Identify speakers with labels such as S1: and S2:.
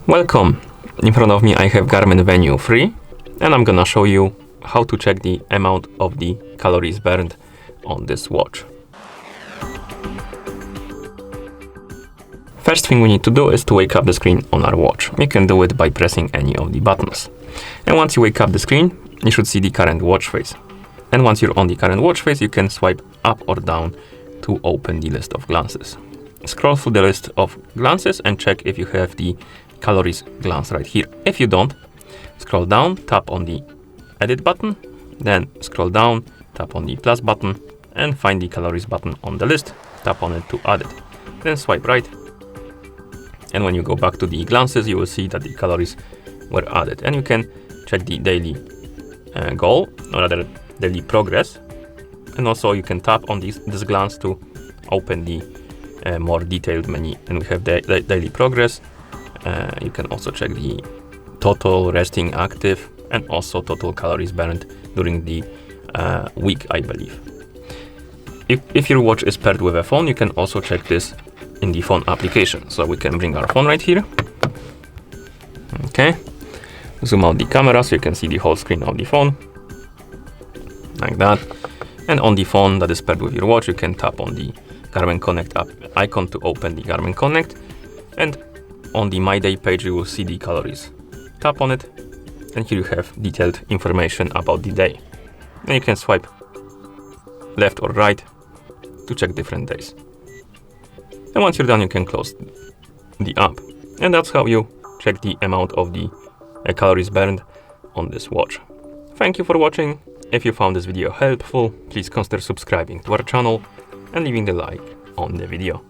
S1: Welcome! In front of me I have GARMIN Venu 3 and I'm gonna show you how to check the amount of the calories burned on this watch. First thing we need to do is to wake up the screen on our watch. You can do it by pressing any of the buttons. And once you wake up the screen, you should see the current watch face. And once you're on the current watch face, you can swipe up or down to open the list of glances. Scroll through the list of glances and check if you have the calories glance right here. If you don't, scroll down, tap on the edit button, then scroll down, tap on the plus button and find the calories button on the list, tap on it to add it. Then swipe right. And when you go back to the glances, you will see that the calories were added. And you can check the daily goal, or rather daily progress. And also you can tap on this glance to open the more detailed menu. And we have the daily progress. You can also check the total, resting, active, and also total calories burned during the week, I believe. If your watch is paired with a phone, you can also check this in the phone application. So we can bring our phone right here. Okay. Zoom out the camera so you can see the whole screen of the phone. Like that. And on the phone that is paired with your watch, you can tap on the Garmin Connect app icon to open the Garmin Connect. And on the My Day page, you will see the calories. Tap on it, and here you have detailed information about the day. And you can swipe left or right to check different days. And once you're done, you can close the app. And that's how you check the amount of the calories burned on this watch. Thank you for watching. If you found this video helpful, please consider subscribing to our channel and leaving a like on the video.